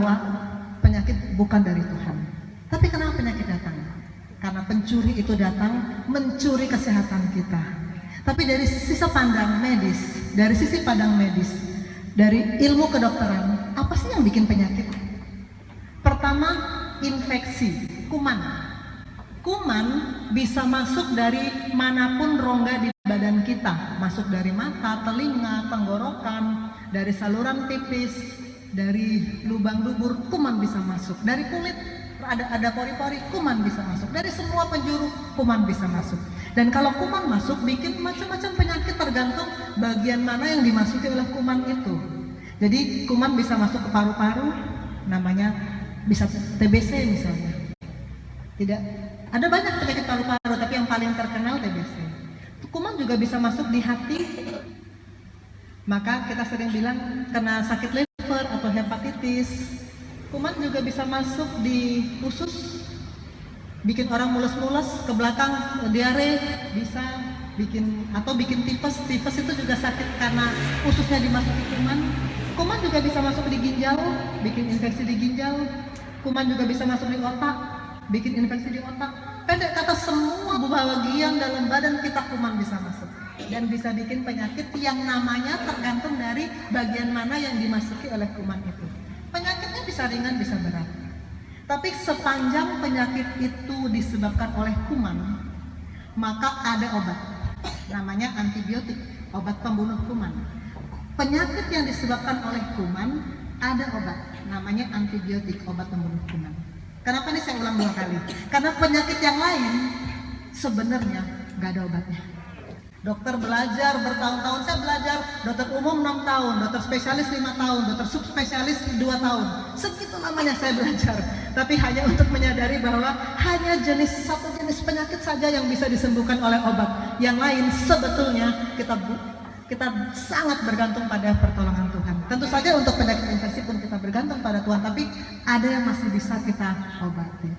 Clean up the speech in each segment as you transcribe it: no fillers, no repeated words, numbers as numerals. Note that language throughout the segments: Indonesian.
bahwa penyakit bukan dari Tuhan. Tapi kenapa penyakit datang? Karena pencuri itu datang mencuri kesehatan kita. Tapi dari sisi pandang medis, dari sisi pandang medis, dari ilmu kedokteran, apa sih yang bikin penyakit? Pertama, infeksi, kuman. Kuman bisa masuk dari manapun rongga di badan kita, masuk dari mata, telinga, tenggorokan, dari saluran tipis, dari lubang dubur, kuman bisa masuk. Dari kulit ada pori-pori, kuman bisa masuk. Dari semua penjuru, kuman bisa masuk. Dan kalau kuman masuk, bikin macam-macam penyakit tergantung bagian mana yang dimasuki oleh kuman itu. Jadi kuman bisa masuk ke paru-paru, namanya bisa TBC misalnya. Tidak, ada banyak penyakit paru-paru, tapi yang paling terkenal TBC. Kuman juga bisa masuk di hati. Maka kita sering bilang kena sakit liver atau hepatitis. Kuman juga bisa masuk di usus, bikin orang mules-mules ke belakang, diare, bisa bikin tipes. Tipes itu juga sakit karena ususnya dimasuki kuman. Kuman juga bisa masuk di ginjal, bikin infeksi di ginjal. Kuman juga bisa masuk di otak, bikin infeksi di otak. Pendek kata, semua bagian dalam badan kita kuman bisa masuk dan bisa bikin penyakit yang namanya tergantung dari bagian mana yang dimasuki oleh kuman itu. Penyakitnya bisa ringan, bisa berat. Tapi sepanjang penyakit itu disebabkan oleh kuman, maka ada obat, namanya antibiotik, obat pembunuh kuman. Penyakit yang disebabkan oleh kuman, ada obat, namanya antibiotik, obat pembunuh kuman. Kenapa ini saya ulang 2 kali? Karena penyakit yang lain sebenarnya nggak ada obatnya. Dokter belajar bertahun-tahun, saya belajar dokter umum 6 tahun, dokter spesialis 5 tahun, dokter subspesialis 2 tahun. Segitu lamanya saya belajar, tapi hanya untuk menyadari bahwa hanya satu jenis penyakit saja yang bisa disembuhkan oleh obat. Yang lain sebetulnya kita sangat bergantung pada pertolongan Tuhan. Tentu saja untuk penyakit infeksi pun kita bergantung pada Tuhan, tapi ada yang masih bisa kita obati.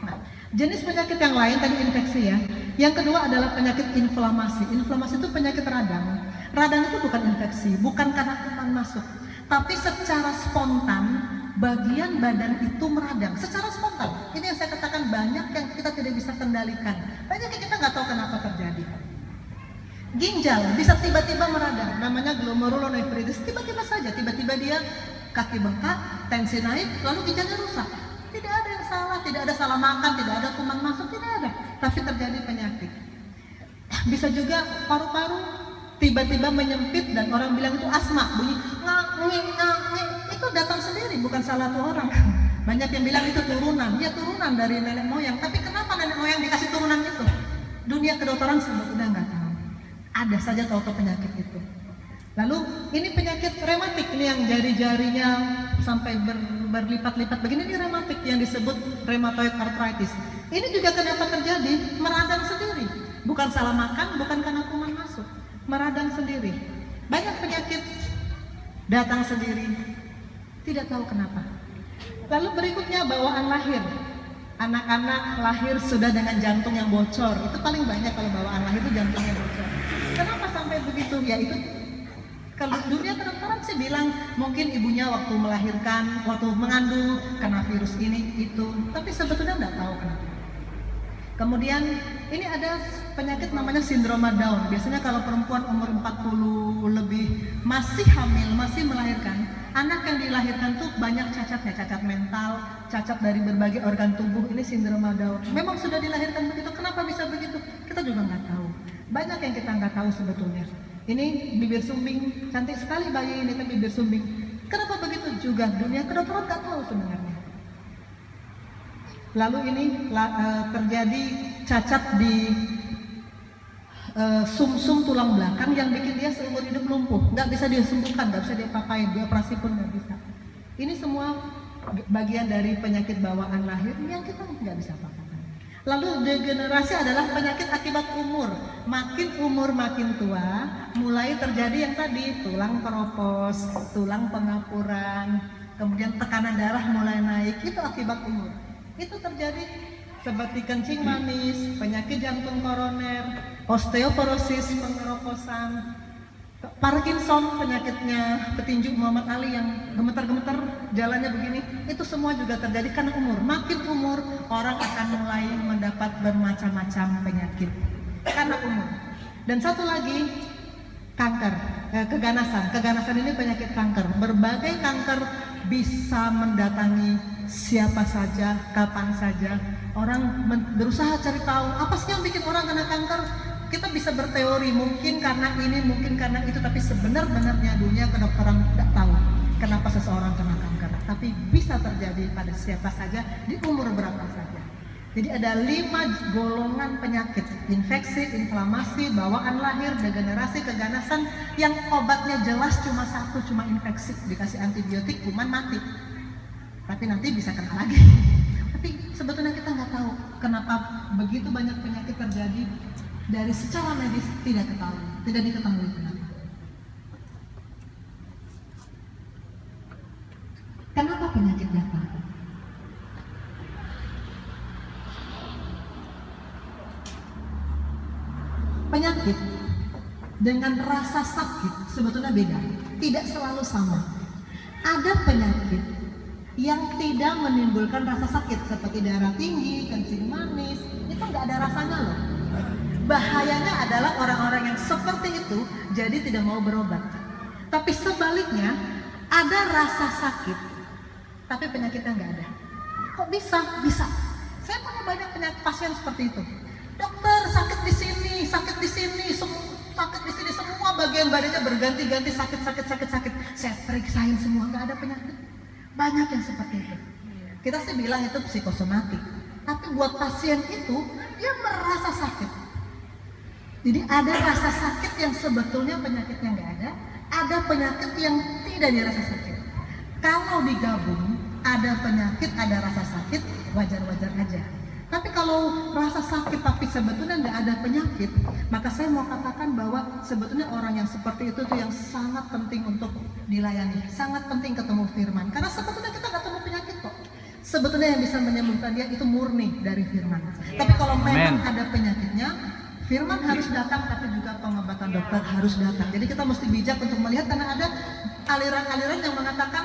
Nah, jenis penyakit yang lain tadi infeksi ya. Yang kedua adalah penyakit inflamasi. Inflamasi itu penyakit radang. Radang itu bukan infeksi, bukan karena kuman masuk, tapi secara spontan bagian badan itu meradang. Secara spontan. Ini yang saya katakan, banyak yang kita tidak bisa kendalikan. Banyak yang kita nggak tahu kenapa terjadi. Ginjal bisa tiba-tiba meradang, namanya glomerulonefritis. Tiba-tiba saja, tiba-tiba dia kaki bengkak, tensi naik, lalu ginjalnya rusak. Tidak ada yang salah, tidak ada salah makan, tidak ada kuman masuk, tidak ada. Tapi terjadi penyakit. Bisa juga paru-paru tiba-tiba menyempit dan orang bilang itu asma, bunyi nging, itu datang sendiri, bukan salah tuh orang. Banyak yang bilang itu turunan, ya turunan dari nenek moyang. Tapi kenapa nenek moyang dikasih turunan itu? Dunia kedokteran sebetulnya nggak tahu. Ada saja tahu penyakit itu. Lalu ini penyakit rematik, ini yang jari-jarinya sampai berlipat-lipat begini, ini rematik yang disebut rheumatoid arthritis. Ini juga kenapa terjadi? Meradang sendiri. Bukan salah makan, bukan karena kuman masuk. Meradang sendiri. Banyak penyakit datang sendiri, tidak tahu kenapa. Lalu berikutnya bawaan lahir. Anak-anak lahir sudah dengan jantung yang bocor. Itu paling banyak kalau bawaan lahir itu jantungnya bocor. Kenapa sampai begitu? Ya itu, kalau dunia kedokteran sih bilang mungkin ibunya waktu melahirkan, waktu mengandung kena virus ini itu, tapi sebetulnya nggak tahu kenapa. Kemudian ini ada penyakit namanya sindroma Down. Biasanya kalau perempuan umur 40 lebih masih hamil, masih melahirkan, anak yang dilahirkan tuh banyak cacatnya, cacat mental, cacat dari berbagai organ tubuh. Ini sindroma Down. Memang sudah dilahirkan begitu, kenapa bisa begitu? Kita juga nggak tahu. Banyak yang kita nggak tahu sebetulnya. Ini bibir sumbing, cantik sekali bayi ini kan bibir sumbing. Kenapa begitu juga? Dunia kedokteran nggak tahu sebenarnya. Lalu ini terjadi cacat di sumsum tulang belakang yang bikin dia seumur hidup lumpuh, nggak bisa disembuhkan, nggak bisa diapa-apain, dioperasi pun nggak bisa. Ini semua bagian dari penyakit bawaan lahir yang kita nggak bisa apa-apakan. Lalu degenerasi adalah penyakit akibat umur. Makin umur makin tua, mulai terjadi yang tadi, tulang keropos, tulang pengapuran, kemudian tekanan darah mulai naik, itu akibat umur. Itu terjadi seperti kencing manis, penyakit jantung koroner, osteoporosis, pengeroposan, Parkinson, penyakitnya petinju Muhammad Ali yang gemetar-gemetar jalannya begini, itu semua juga terjadi karena umur. Makin umur, orang akan mulai mendapat bermacam-macam penyakit karena umur. Dan satu lagi, kanker, keganasan. Keganasan ini penyakit kanker. Berbagai kanker bisa mendatangi siapa saja, kapan saja. Orang berusaha cari tahu apa sih yang bikin orang kena kanker. Kita bisa berteori mungkin karena ini, mungkin karena itu, tapi sebenarnya dunia kedokteran tidak tahu kenapa seseorang kena kanker. Tapi bisa terjadi pada siapa saja di umur berapa saja. Jadi ada 5 golongan penyakit: infeksi, inflamasi, bawaan lahir, degenerasi, keganasan, yang obatnya jelas cuma satu, cuma infeksi, dikasih antibiotik kuman mati. Tapi nanti bisa kena lagi. Tapi sebetulnya kita nggak tahu kenapa begitu banyak penyakit terjadi. Dari secara medis tidak diketahui kenapa. Kenapa penyakit datang? Penyakit dengan rasa sakit sebetulnya beda, tidak selalu sama. Ada penyakit yang tidak menimbulkan rasa sakit seperti darah tinggi, kencing manis, itu nggak ada rasanya loh. Bahayanya adalah orang-orang yang seperti itu jadi tidak mau berobat. Tapi sebaliknya, ada rasa sakit tapi penyakitnya nggak ada. Kok bisa? Bisa. Saya punya banyak penyakit pasien seperti itu. Dokter, sakit di sini, sakit di sini, sakit di sini, semua bagian badannya berganti-ganti sakit. Saya periksain semua, nggak ada penyakit. Banyak yang seperti itu. Kita sih bilang itu psikosomatik. Tapi buat pasien itu, dia merasa sakit. Jadi ada rasa sakit yang sebetulnya penyakitnya nggak ada penyakit yang tidak dirasa sakit. Kalau digabung, ada penyakit, ada rasa sakit, wajar-wajar aja. Tapi kalau rasa sakit tapi sebetulnya nggak ada penyakit, maka saya mau katakan bahwa sebetulnya orang yang seperti itu tuh yang sangat penting untuk dilayani, sangat penting ketemu firman. Karena sebetulnya kita nggak ketemu penyakit kok. Sebetulnya yang bisa menyembuhkan dia itu murni dari firman. Tapi kalau memang ada penyakitnya, firman harus datang, tapi juga pengobatan dokter harus datang. Jadi kita mesti bijak untuk melihat, karena ada aliran-aliran yang mengatakan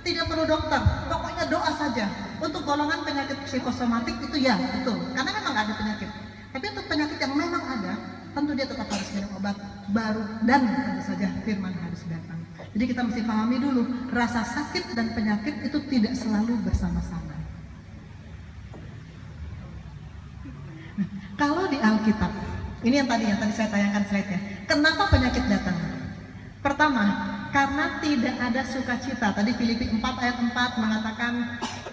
tidak perlu dokter, pokoknya doa saja. Untuk golongan penyakit psikosomatik itu ya betul, karena memang ada penyakit. Tapi untuk penyakit yang memang ada, tentu dia tetap harus minum obat baru, dan tentu saja firman harus datang. Jadi kita mesti pahami dulu, rasa sakit dan penyakit itu tidak selalu bersama-sama. Nah, kalau di Alkitab, ini yang tadi saya tayangkan slide-nya. Kenapa penyakit datang? Pertama, karena tidak ada sukacita. Tadi Filipi 4 ayat 4 mengatakan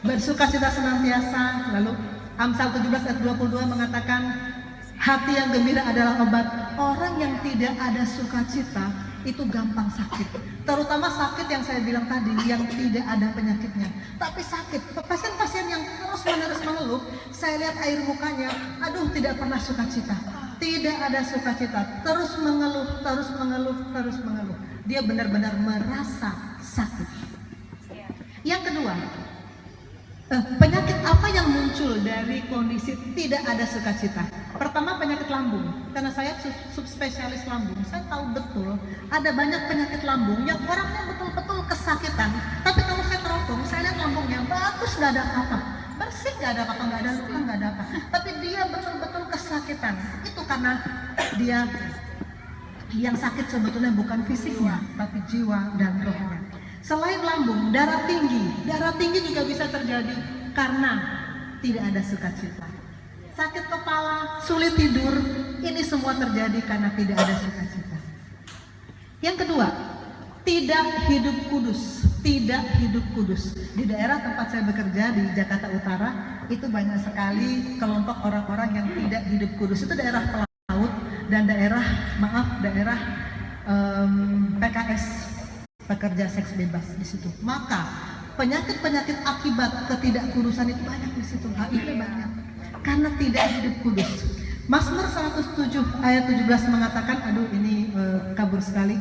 bersukacita senantiasa. Lalu Amsal 17 ayat 22 mengatakan hati yang gembira adalah obat. Orang yang tidak ada sukacita itu gampang sakit. Terutama sakit yang saya bilang tadi, yang tidak ada penyakitnya. Tapi sakit, pasien-pasien yang terus-menerus mengeluh, saya lihat air mukanya, aduh tidak pernah sukacita. Tidak ada sukacita, terus mengeluh. Dia benar-benar merasa sakit. Yang kedua, penyakit apa yang muncul dari kondisi tidak ada sukacita? Pertama, penyakit lambung. Karena saya subspesialis lambung, saya tahu betul ada banyak penyakit lambung yang orangnya betul-betul kesakitan. Tapi kalau saya teropong, saya lihat lambungnya bagus, nggak ada apa-apa, bersih, nggak ada apa-apa, nggak ada luka, nggak ada apa. Tapi dia betul-betul kesakitan. Itu karena dia yang sakit sebetulnya bukan fisiknya, tapi jiwa dan rohnya. Selain lambung, darah tinggi juga bisa terjadi karena tidak ada sukacita. Sakit kepala, sulit tidur, ini semua terjadi karena tidak ada sukacita. Yang kedua, tidak hidup kudus. Di daerah tempat saya bekerja di Jakarta Utara, itu banyak sekali kelompok orang-orang yang tidak hidup kudus. Itu daerah pelaut dan daerah PKS, pekerja seks bebas di situ. Maka penyakit-penyakit akibat ketidakkudusan itu banyak di situ. HIV banyak karena tidak hidup kudus. Mazmur 107 ayat 17 mengatakan, aduh ini kabur sekali.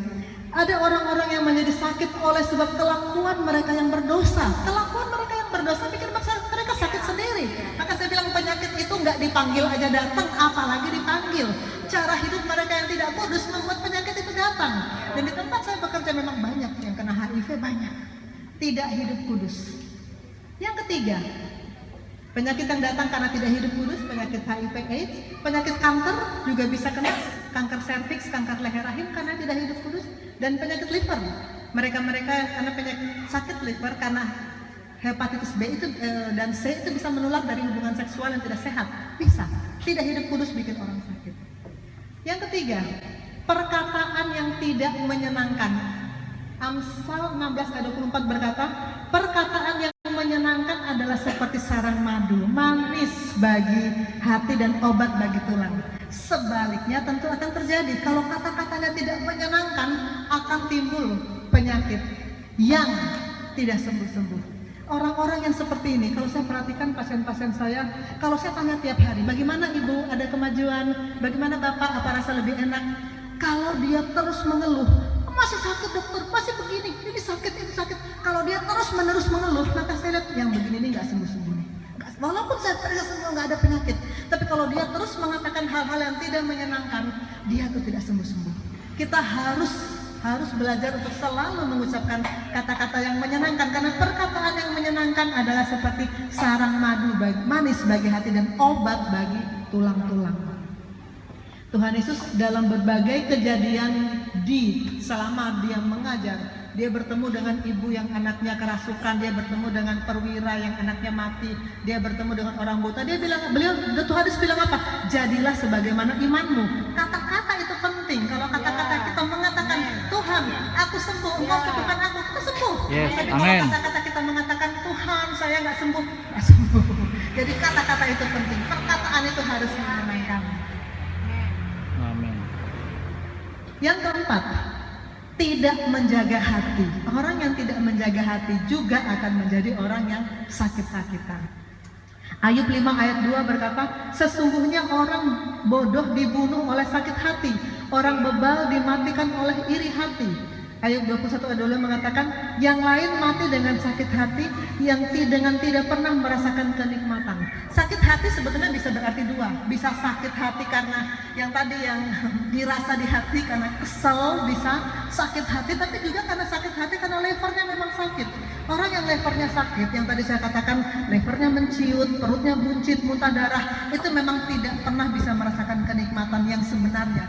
Ada orang-orang yang menjadi sakit oleh sebab kelakuan mereka yang berdosa. Kelakuan mereka yang berdosa bikin mereka sakit sendiri. Maka saya bilang penyakit itu nggak dipanggil aja datang, apalagi dipanggil. Cara hidup mereka yang tidak kudus membuat penyakit itu datang. saja memang banyak yang kena HIV, banyak. Tidak hidup kudus. Yang ketiga, penyakit yang datang karena tidak hidup kudus, penyakit HIV/AIDS, penyakit kanker juga bisa kena, kanker serviks, kanker leher rahim karena tidak hidup kudus, dan penyakit liver. Mereka-mereka karena penyakit sakit liver karena hepatitis B itu dan C itu bisa menular dari hubungan seksual yang tidak sehat, bisa. Tidak hidup kudus bikin orang sakit. Yang ketiga, perkataan yang tidak menyenangkan. Amsal 16 ayat 24 berkata, perkataan yang menyenangkan adalah seperti sarang madu, manis bagi hati dan obat bagi tulang. Sebaliknya tentu akan terjadi, kalau kata-katanya tidak menyenangkan, akan timbul penyakit yang tidak sembuh-sembuh. Orang-orang yang seperti ini, kalau saya perhatikan pasien-pasien saya, kalau saya tanya tiap hari, bagaimana ibu, ada kemajuan, bagaimana bapak, apa rasa lebih enak? Kalau dia terus mengeluh, masih sakit dokter, masih begini, ini sakit, ini sakit. Kalau dia terus menerus mengeluh, maka saya lihat yang begini ini nggak sembuh-sembuh nih. Walaupun saya terasa sembuh, nggak ada penyakit, tapi kalau dia terus mengatakan hal-hal yang tidak menyenangkan, dia tuh tidak sembuh-sembuh. Kita harus belajar untuk selalu mengucapkan kata-kata yang menyenangkan, karena perkataan yang menyenangkan adalah seperti sarang madu manis bagi hati dan obat bagi tulang-tulang. Tuhan Yesus dalam berbagai kejadian selama dia mengajar, dia bertemu dengan ibu yang anaknya kerasukan, dia bertemu dengan perwira yang anaknya mati, dia bertemu dengan orang buta. Tuhan Yesus bilang apa? Jadilah sebagaimana imanmu. Kata-kata itu penting. Kalau kata-kata kita mengatakan, Tuhan, aku sembuh, Engkau sembuhkan aku, kita sembuh. Tapi kalau kata-kata kita mengatakan, Tuhan, saya nggak sembuh, nggak sembuh. Jadi kata-kata itu penting. Perkataan itu harus menyenangkan. Yang keempat, tidak menjaga hati. Orang yang tidak menjaga hati juga akan menjadi orang yang sakit-sakitan. Ayub 5 ayat 2 berkata, sesungguhnya orang bodoh dibunuh oleh sakit hati, orang bebal dimatikan oleh iri hati. Ayub 21 ayat 2 mengatakan, yang lain mati dengan sakit hati, yang dengan tidak pernah merasakan kenikmatan. Sakit hati sebetulnya bisa berarti dua, bisa sakit hati karena yang tadi yang dirasa di hati karena kesel, bisa sakit hati, tapi juga karena sakit hati karena levernya memang sakit. Orang yang levernya sakit, yang tadi saya katakan levernya menciut, perutnya buncit, muntah darah, itu memang tidak pernah bisa merasakan kenikmatan yang sebenarnya.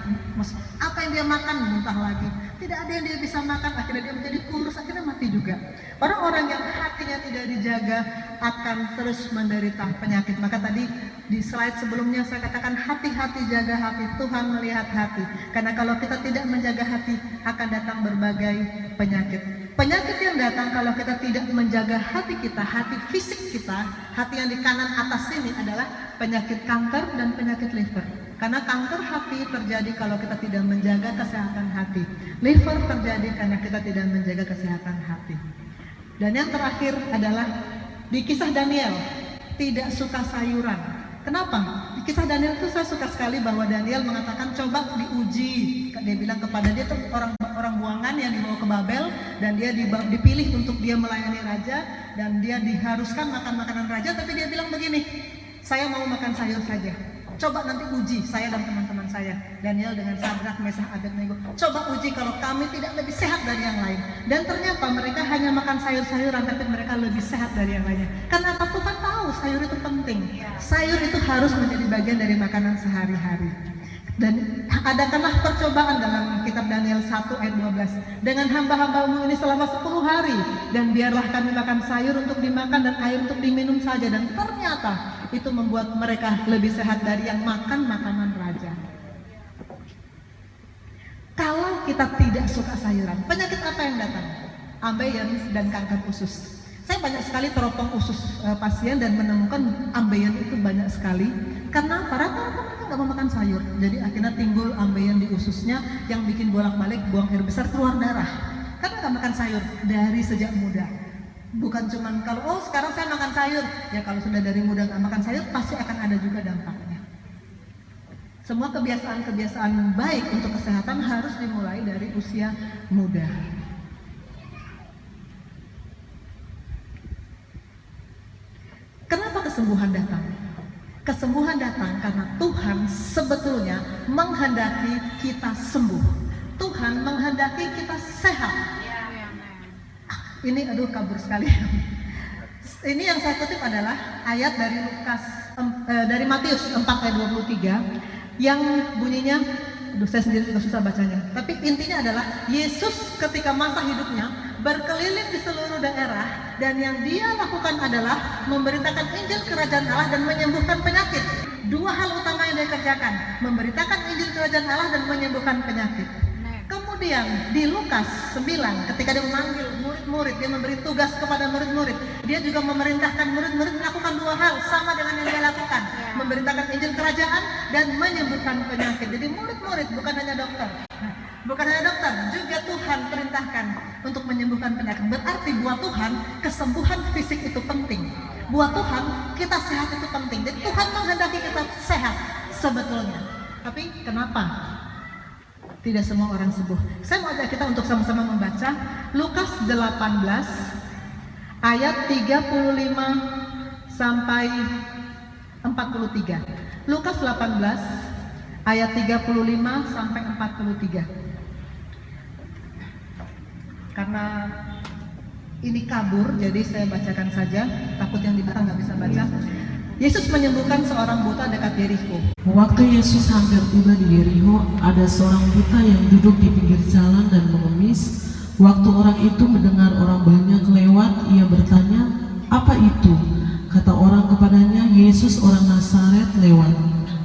Apa yang dia makan muntah lagi, tidak ada yang dia bisa makan, akhirnya dia menjadi kurus, akhirnya mati juga. Orang-orang yang hatinya tidak dijaga akan terus menderita penyakit. Maka tadi di slide sebelumnya saya katakan, hati-hati, jaga hati, Tuhan melihat hati. Karena kalau kita tidak menjaga hati, akan datang berbagai penyakit. Penyakit yang datang kalau kita tidak menjaga hati kita, hati fisik kita, hati yang di kanan atas ini adalah penyakit kanker dan penyakit liver. Karena kanker hati terjadi kalau kita tidak menjaga kesehatan hati. Liver terjadi karena kita tidak menjaga kesehatan hati. Dan yang terakhir adalah di kisah Daniel, tidak suka sayuran. Kenapa? Di kisah Daniel itu saya suka sekali bahwa Daniel mengatakan coba diuji. Dia bilang kepada dia tuh orang buangan yang dibawa ke Babel, dan dia dipilih untuk dia melayani raja, dan dia diharuskan makan makanan raja, tapi dia bilang begini, saya mau makan sayur saja. Coba nanti uji saya dan teman-teman saya, Daniel dengan Sadrak, Mesah, Abednego. Coba uji kalau kami tidak lebih sehat dari yang lain. Dan ternyata mereka hanya makan sayur-sayuran, tapi mereka lebih sehat dari yang lainnya. Karena apa? Tuhan tahu sayur itu penting. Sayur itu harus menjadi bagian dari makanan sehari-hari. Dan adakanlah percobaan dalam kitab Daniel 1 ayat 12. Dengan hamba-hambamu ini selama 10 hari, dan biarlah kami makan sayur untuk dimakan dan air untuk diminum saja. Dan ternyata itu membuat mereka lebih sehat dari yang makan makanan raja. Kalau kita tidak suka sayuran, penyakit apa yang datang? Ambeien dan kanker usus. Saya banyak sekali teropong usus pasien dan menemukan ambeien itu banyak sekali. Karena rata-rata mereka nggak mau makan sayur, jadi akhirnya timbul ambeien di ususnya yang bikin bolak-balik buang air besar, keluar darah. Karena nggak makan sayur dari sejak muda. Bukan cuman kalau sekarang saya makan sayur, ya kalau sudah dari muda nggak makan sayur pasti akan ada juga dampaknya. Semua kebiasaan-kebiasaan baik untuk kesehatan harus dimulai dari usia muda. Kenapa kesembuhan datang? Kesembuhan datang karena Tuhan sebetulnya menghendaki kita sembuh. Tuhan menghendaki kita sehat. Ini kabur sekali. Ini yang saya kutip adalah ayat dari Matius 4 ayat 23 yang bunyinya, saya sendiri juga susah bacanya. Tapi intinya adalah Yesus ketika masa hidupnya berkeliling di seluruh daerah, dan yang dia lakukan adalah memberitakan Injil Kerajaan Allah dan menyembuhkan penyakit. Dua hal utama yang dia kerjakan, memberitakan Injil Kerajaan Allah dan menyembuhkan penyakit. Kemudian di Lukas 9 ketika dia memanggil murid-murid, dia memberi tugas kepada murid-murid, dia juga memerintahkan murid-murid melakukan dua hal sama dengan yang dia lakukan, memberitakan Injil Kerajaan dan menyembuhkan penyakit. Jadi murid-murid bukan hanya dokter, juga Tuhan perintahkan untuk menyembuhkan penyakit. Berarti buat Tuhan kesembuhan fisik itu penting, buat Tuhan kita sehat itu penting. Jadi Tuhan menghendaki kita sehat sebetulnya. Tapi kenapa tidak semua orang sembuh? Saya mau ajak kita untuk sama-sama membaca Lukas 18 ayat 35 sampai 43. Lukas 18 ayat 35 sampai 43. Karena ini kabur, jadi saya bacakan saja, takut yang di belakang nggak bisa baca. Yesus menyembuhkan seorang buta dekat Yeriko. Waktu Yesus hampir tiba di Yeriko, ada seorang buta yang duduk di pinggir jalan dan mengemis. Waktu orang itu mendengar orang banyak lewat, ia bertanya, "Apa itu?" Kata orang kepadanya, "Yesus orang Nazaret lewat."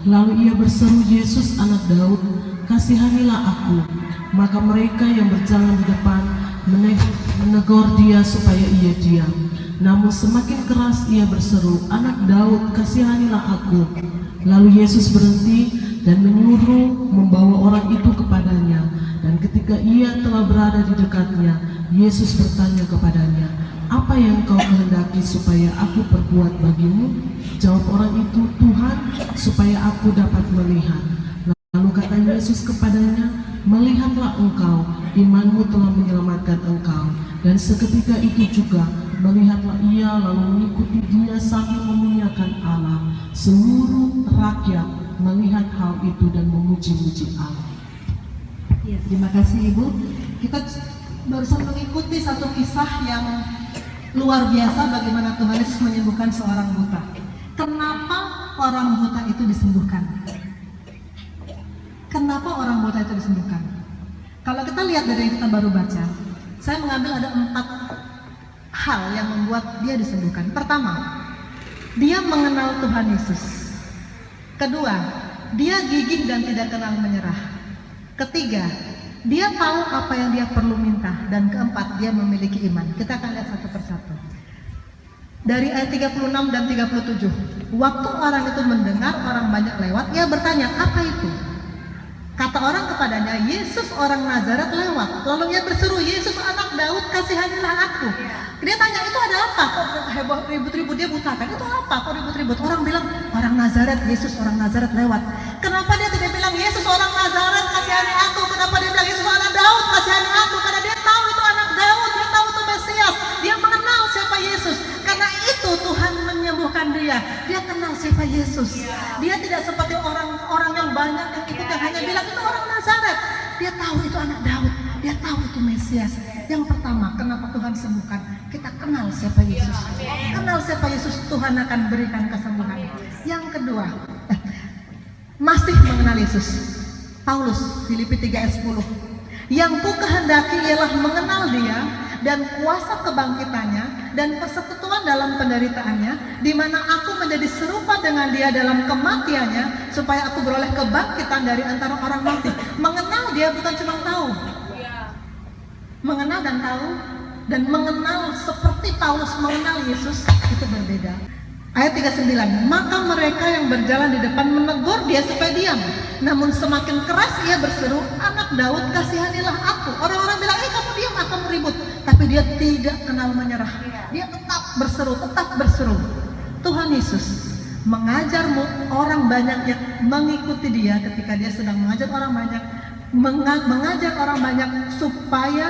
Lalu ia berseru, "Yesus anak Daud, kasihanilah aku." Maka mereka yang berjalan di depan menegur dia supaya ia diam. Namun semakin keras ia berseru, "Anak Daud, kasihanilah aku." Lalu Yesus berhenti dan menyuruh membawa orang itu kepadanya. Dan ketika ia telah berada di dekatnya, Yesus bertanya kepadanya, "Apa yang kau kehendaki supaya aku perbuat bagimu?" Jawab orang itu, "Tuhan, supaya aku dapat melihat." Lalu kata Yesus kepadanya, "Melihatlah engkau, imanmu telah menyelamatkan engkau." Dan seketika itu juga melihatlah ia lalu mengikuti dia sambil memuliakan Allah. Seluruh rakyat melihat hal itu dan memuji-muji Allah. Ya, terima kasih Ibu. Kita barusan mengikuti satu kisah yang luar biasa bagaimana Tuhan Yesus menyembuhkan seorang buta. Kenapa orang buta itu disembuhkan? Kenapa orang buta itu disembuhkan? Kalau kita lihat dari yang kita baru baca, saya mengambil ada 4 hal yang membuat dia disembuhkan. Pertama, dia mengenal Tuhan Yesus. Kedua, dia gigih dan tidak kenal menyerah. Ketiga, dia tahu apa yang dia perlu minta. Dan keempat, dia memiliki iman. Kita akan lihat satu persatu. Dari ayat 36 dan 37, waktu orang itu mendengar orang banyak lewat, ia bertanya, "Apa itu?" Kata orang kepadanya, "Yesus orang Nazaret lewat." Lalu ia berseru, "Yesus anak Daud, kasihanilah aku." Dia tanya, "Itu ada apa? Kok heboh ribut-ribut?" Dia buta kan? "Itu apa? Kok ribut-ribut?" Orang bilang, "Orang Nazaret, Yesus orang Nazaret lewat." Kenapa dia tidak bilang, "Yesus orang Nazaret, kasihani aku"? Kenapa dia bilang, "Yesus anak Daud, kasihani aku"? Karena dia tahu itu anak Daud, dia tahu itu Mesias. Dia mengenal siapa Yesus. Karena itu Tuhan menyembuhkan dia. Dia kenal siapa Yesus. Dia tidak seperti orang-orang yang banyak yang ikut yang hanya bilang itu orang Nazaret. Dia tahu itu anak Daud. Dia tahu itu Mesias. Yang pertama, kenapa Tuhan sembuhkan? Kita kenal siapa Yesus. Kenal siapa Yesus, Tuhan akan berikan kesembuhan. Yang kedua, masih mengenal Yesus. Paulus, Filipi 3 ayat 10. "Yang ku kehendaki ialah mengenal dia dan kuasa kebangkitannya dan persekutuan dalam penderitaannya, di mana aku menjadi serupa dengan dia dalam kematiannya, supaya aku beroleh kebangkitan dari antara orang mati." Mengenal dia bukan cuma tahu. Mengenal dan tahu, dan mengenal seperti Paulus mengenal Yesus itu berbeda. Ayat 39, "Maka mereka yang berjalan di depan menegur dia supaya diam. Namun semakin keras ia berseru, 'Anak Daud, kasihanilah aku.' Orang-orang bilang, kamu diam, kamu ribut." Tapi dia tidak kenal menyerah. Dia tetap berseru. Tuhan Yesus mengajarmu, orang banyak yang mengikuti dia ketika dia sedang mengajar orang banyak, mengajar orang banyak supaya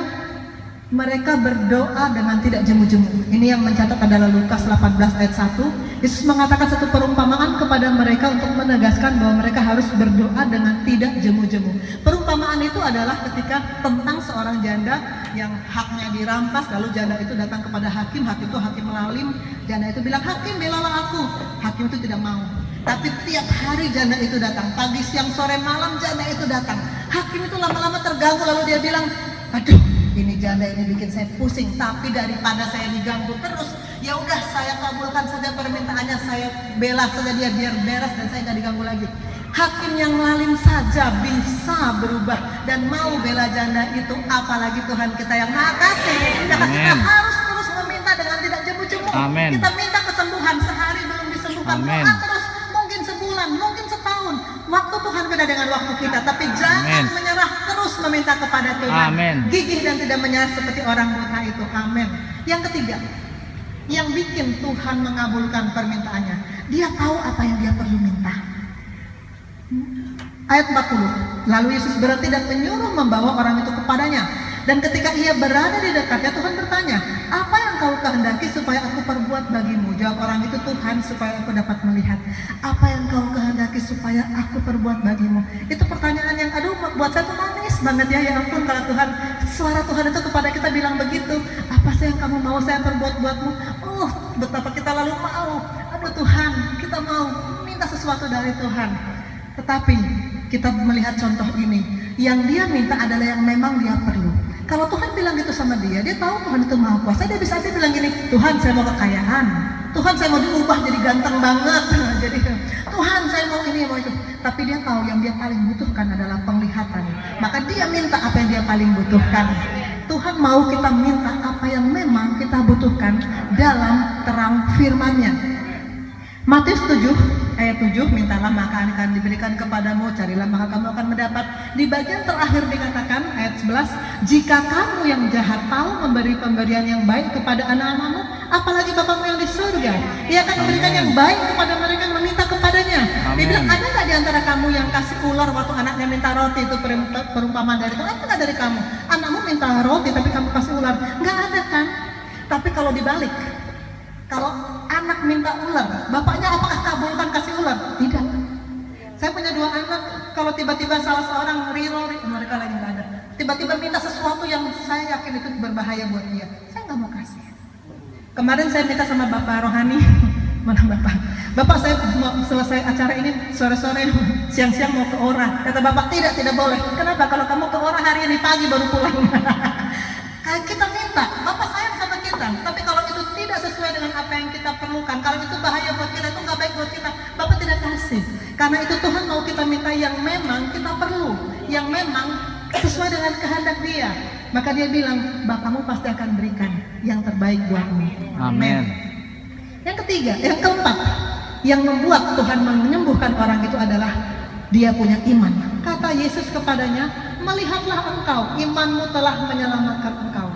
mereka berdoa dengan tidak jemu-jemu. Ini yang mencatat adalah Lukas 18 ayat 1. Yesus mengatakan satu perumpamaan kepada mereka untuk menegaskan bahwa mereka harus berdoa dengan tidak jemu-jemu. Perumpamaan itu adalah ketika tentang seorang janda yang haknya dirampas, lalu janda itu datang kepada hakim itu hakim melalim, janda itu bilang, "Hakim, belalah aku." Hakim itu tidak mau. Tapi tiap hari janda itu datang, pagi, siang, sore, malam janda itu datang. Hakim itu lama-lama terganggu, lalu dia bilang, "Aduh, ini janda ini bikin saya pusing, tapi daripada saya diganggu terus, ya udah saya kabulkan saja permintaannya, saya bela saja dia biar beres dan saya nggak diganggu lagi." Hakim yang lalim saja bisa berubah dan mau bela janda itu, apalagi Tuhan kita yang Maha Kasih. Kita harus terus meminta dengan tidak jemu-jemu. Kita minta kesembuhan, sehari belum disembuhkan, doa terus, mungkin sebulan, mungkin setahun. Waktu Tuhan beda dengan waktu kita, tapi jangan menyerah, terus meminta kepada Tuhan. Gigih dan tidak menyerah seperti orang buta itu. Amin. Yang ketiga, yang bikin Tuhan mengabulkan permintaannya, dia tahu apa yang dia perlu minta. Ayat 40, lalu Yesus berhenti dan menyuruh membawa orang itu kepadanya. Dan ketika ia berada di dekatnya, Tuhan bertanya, "Apa yang kau kehendaki supaya aku perbuat bagimu?" Jawab orang itu, "Tuhan, supaya aku dapat melihat." "Apa yang kau kehendaki supaya aku perbuat bagimu?" Itu pertanyaan yang buat saya tuh manis banget ya. Ya ampun, kalau Tuhan, suara Tuhan itu kepada kita bilang begitu, "Apa sih yang kamu mau saya perbuat buatmu?" Betapa kita lalu mau, aduh Tuhan, kita mau minta sesuatu dari Tuhan. Tetapi kita melihat contoh ini, yang dia minta adalah yang memang dia perlu. Kalau Tuhan bilang gitu sama dia tahu Tuhan itu Maha Kuasa, dia bisa aja bilang gini, "Tuhan, saya mau kekayaan. Tuhan, saya mau diubah jadi ganteng banget." Jadi, "Tuhan, saya mau ini, mau itu." Tapi dia tahu yang dia paling butuhkan adalah penglihatan. Maka dia minta apa yang dia paling butuhkan. Tuhan mau kita minta apa yang memang kita butuhkan dalam terang firman-Nya. Matius 7 ayat 7, "Mintalah maka akan diberikan kepadamu, carilah maka kamu akan mendapat." Di bagian terakhir dikatakan ayat 11, "Jika kamu yang jahat tahu memberi pemberian yang baik kepada anak-anakmu, apalagi Bapamu yang di surga, Ia akan memberikan yang baik kepada mereka yang meminta kepadanya." Dia bilang, ada nggak di antara kamu yang kasih ular waktu anaknya minta roti? Itu perumpamaan dari Tuhan. Ada nggak dari kamu? Anakmu minta roti tapi kamu kasih ular? Nggak ada kan? Tapi kalau dibalik, kalau anak minta ular, bapaknya apakah kabulkan kasih ular? Tidak. Saya punya 2 anak, kalau tiba-tiba salah seorang mereka lagi nggak ada, tiba-tiba minta sesuatu yang saya yakin itu berbahaya buat dia, saya nggak mau kasih. Kemarin saya minta sama Bapak Rohani, mana Bapak saya mau selesai acara ini sore-sore, siang-siang mau ke Ora. Kata Bapak, tidak boleh. Kenapa? Kalau kamu ke Ora hari ini pagi baru pulang. Kita minta, Bapak sayang sama kita, tapi kalau itu tidak sesuai dengan apa yang kita perlukan, kalau itu bahaya buat kita, itu nggak baik buat kita, Bapak tidak kasih. Karena itu Tuhan mau kita minta yang memang kita perlu, yang memang sesuai dengan kehendak Dia. Maka Dia bilang, Bapakmu pasti akan berikan yang terbaik buatmu. Amin. Yang ketiga, yang keempat, yang membuat Tuhan menyembuhkan orang itu adalah dia punya iman. Kata Yesus kepadanya, "Melihatlah engkau, imanmu telah menyelamatkan engkau."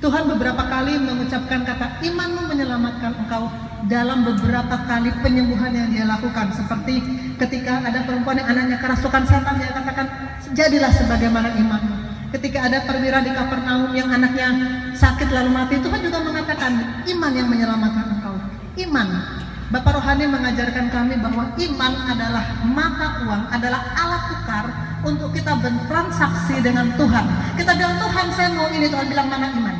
Tuhan beberapa kali mengucapkan kata imanmu menyelamatkan engkau dalam beberapa kali penyembuhan yang dia lakukan. Seperti ketika ada perempuan yang anaknya kerasukan setan, dia katakan, "Jadilah sebagaimana imanmu." Ketika ada perwira di Kapernaum yang anaknya sakit lalu mati, Tuhan juga mengatakan iman yang menyelamatkan engkau. Iman. Bapak Rohani mengajarkan kami bahwa iman adalah mata uang, adalah alat tukar untuk kita bertransaksi dengan Tuhan. Kita bilang, "Tuhan, saya mau ini." Tuhan bilang, "Mana iman?"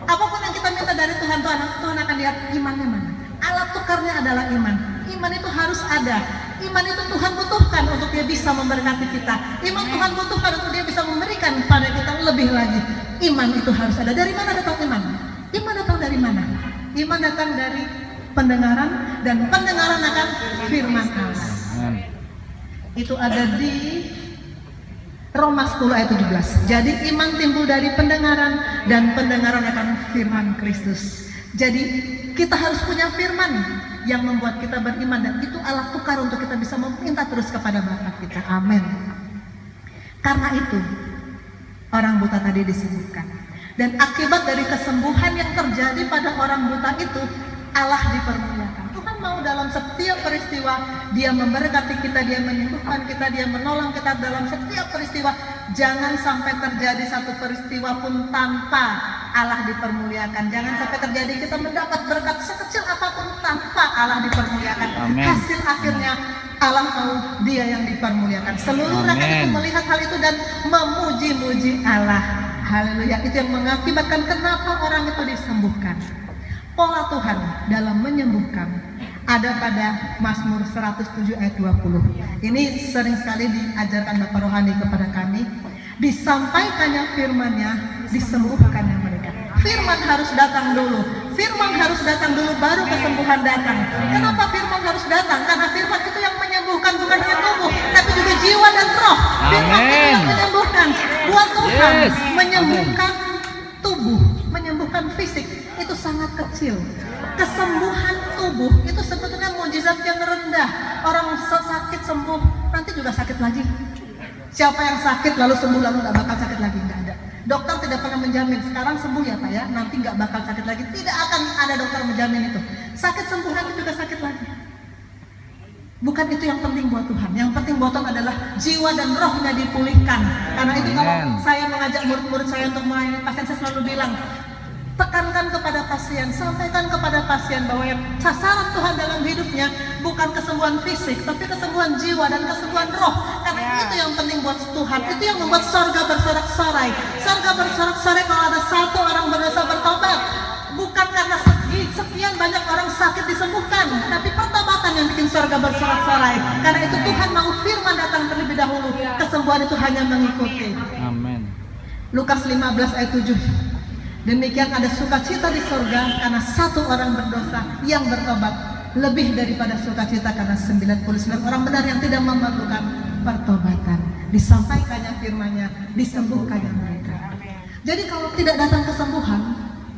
Apapun yang kita minta dari Tuhan, Tuhan akan lihat imannya mana. Alat tukarnya adalah iman. Iman itu harus ada. Iman itu Tuhan butuhkan untuk Dia bisa memberkati kita. Iman Tuhan butuhkan untuk Dia bisa memberikan pada kita lebih lagi. Iman itu harus ada. Dari mana datang iman? Iman datang dari mana? Iman datang dari pendengaran, dan pendengaran akan firman Allah. Itu ada di Roma 10 ayat 17. Jadi iman timbul dari pendengaran, dan pendengaran akan firman Kristus. Jadi kita harus punya firman yang membuat kita beriman, dan itu alat tukar untuk kita bisa meminta terus kepada Bapa kita. Amin. Karena itu orang buta tadi disembuhkan, dan akibat dari kesembuhan yang terjadi pada orang buta itu, Allah dipermuliakan. Tuhan mau dalam setiap peristiwa Dia memberkati kita, Dia menyembuhkan kita, Dia menolong kita dalam setiap peristiwa. Jangan sampai terjadi satu peristiwa pun tanpa Allah dipermuliakan. Jangan sampai terjadi kita mendapat berkat sekecil apapun tanpa Allah dipermuliakan. Amin. Hasil akhirnya Allah mau dia yang dipermuliakan. Seluruh rakyat itu melihat hal itu dan memuji-muji Allah. Haleluya. Itu yang mengakibatkan kenapa orang itu disembuhkan. Pola Tuhan dalam menyembuhkan ada pada Mazmur 107 ayat 20. Ini sering sekali diajarkan Bapak Rohani kepada kami. Disampaikannya firman-Nya, disembuhkannya mereka. Firman harus datang dulu. Firman harus datang dulu, baru kesembuhan datang. Kenapa firman harus datang? Karena firman itu yang menyembuhkan, bukan hanya tubuh, tapi juga jiwa dan roh. Firman itu yang menyembuhkan. Buat Tuhan, menyembuhkan tubuh, menyembuhkan fisik, itu sangat kecil. Kesembuhan tubuh itu sebetulnya mukjizat yang rendah. Orang sakit sembuh, nanti juga sakit lagi. Siapa yang sakit lalu sembuh lalu nggak bakal sakit lagi? Nggak ada. Dokter tidak pernah menjamin sekarang sembuh ya Pak ya, nanti nggak bakal sakit lagi. Tidak akan ada dokter menjamin itu. Sakit sembuh nanti juga sakit lagi. Bukan itu yang penting buat Tuhan. Yang penting buat Tuhan adalah jiwa dan rohnya dipulihkan. Karena itu kalau saya mengajak murid-murid saya untuk melayani pasien, saya selalu bilang, tekankan kepada pasien, sampaikan kepada pasien bahwa yang sasaran Tuhan dalam hidupnya bukan kesembuhan fisik, tapi kesembuhan jiwa dan kesembuhan roh. Karena itu yang penting buat Tuhan. Itu yang membuat sorga bersorak-sorai. Sorga bersorak-sorai kalau ada satu orang berdosa bertobat. Bukan karena sekian banyak orang sakit disembuhkan, tapi pertobatan yang bikin sorga bersorak-sorai. Karena itu Tuhan mau firman datang terlebih dahulu. Kesembuhan itu hanya mengikuti. Amin. Lukas 15 ayat 7. Demikian ada sukacita di sorga karena satu orang berdosa yang bertobat, lebih daripada sukacita karena 99 orang benar yang tidak memerlukan pertobatan. Disampaikannya firman-Nya, disembuhkannya mereka. Jadi kalau tidak datang kesembuhan,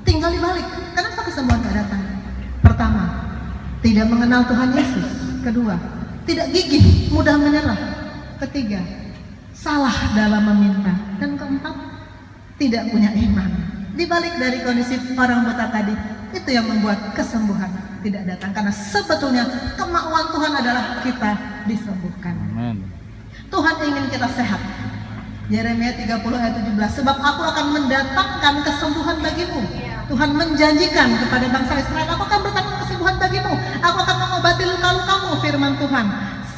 tinggal dibalik. Kenapa kesembuhan tidak datang? Pertama, tidak mengenal Tuhan Yesus. Kedua, tidak gigih, mudah menyerah. Ketiga, salah dalam meminta. Dan keempat, tidak punya iman. Dibalik dari kondisi orang buta tadi, itu yang membuat kesembuhan tidak datang. Karena sebetulnya kemauan Tuhan adalah kita disembuhkan. Amin. Tuhan ingin kita sehat. Yeremia 30 ayat 17. Sebab aku akan mendatangkan kesembuhan bagimu. Tuhan menjanjikan kepada bangsa Israel, aku akan berdatangkan kesembuhan bagimu. Aku akan mengobati luka-lukamu, firman Tuhan.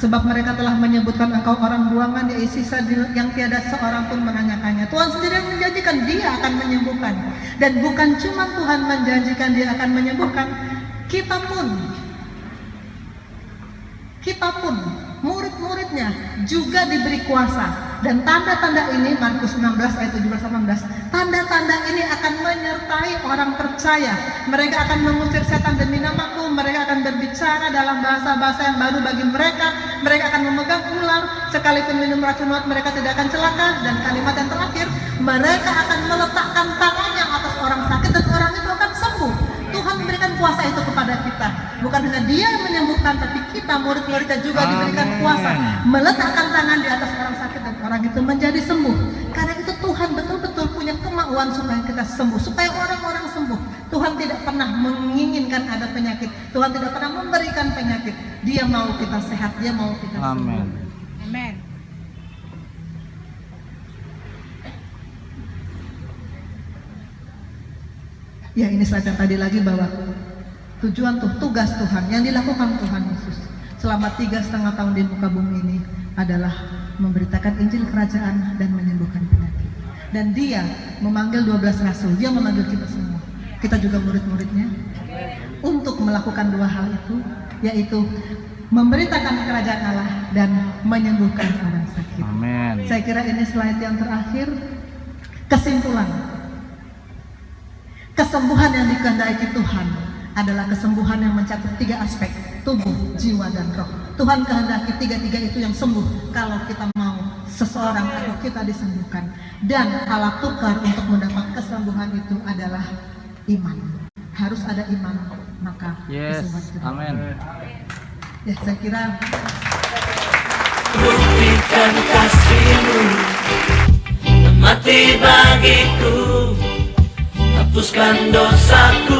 Sebab mereka telah menyebutkan engkau orang buangan, yaitu sisa yang tiada seorang pun menanyakannya. Tuhan sendiri yang menjanjikan dia akan menyembuhkan. Dan bukan cuma Tuhan menjanjikan dia akan menyembuhkan, kita pun murid-muridnya juga diberi kuasa. Dan tanda-tanda ini, Markus 16 ayat 17-18, tanda-tanda ini akan menyertai orang percaya. Mereka akan mengusir setan demi namaku. Mereka akan berbicara dalam bahasa-bahasa yang baru bagi mereka. Mereka akan memegang ular, sekalipun minum racun maut mereka tidak akan celaka. Dan kalimat yang terakhir, mereka akan meletakkan tangannya atas orang sakit dan orang itu akan sembuh. Tuhan memberikan kuasa itu kepada kita. Bukan hanya dia yang menyembuhkan, tapi kita murid-muridnya juga diberikan kuasa meletakkan tangan di atas orang sakit dan orang itu menjadi sembuh. Karena itu Tuhan betul-betul punya kemauan supaya kita sembuh, supaya orang-orang sembuh. Tuhan tidak pernah menginginkan ada penyakit. Tuhan tidak pernah memberikan penyakit. Dia mau kita sehat, dia mau kita sembuh. Amin. Ya, ini slide yang tadi lagi bahwa tugas Tuhan yang dilakukan Tuhan Yesus selama 3,5 tahun di muka bumi ini adalah memberitakan Injil Kerajaan dan menyembuhkan penyakit. Dan dia memanggil 12 rasul, dia memanggil kita semua, kita juga murid-muridnya, untuk melakukan dua hal itu, yaitu memberitakan kerajaan Allah dan menyembuhkan orang sakit. Amin. Saya kira ini slide yang terakhir. Kesimpulan, kesembuhan yang dikehendaki Tuhan adalah kesembuhan yang mencakup 3 aspek, tubuh, jiwa, dan roh. Tuhan kehendaki 3-3 itu yang sembuh kalau kita mau seseorang atau kita disembuhkan. Dan alat tukar untuk mendapat kesembuhan itu adalah iman. Harus ada iman, maka kesembuhan itu. Amin. Ya, saya kira buktikan kasih-Mu, mati bagiku, hapuskan dosaku.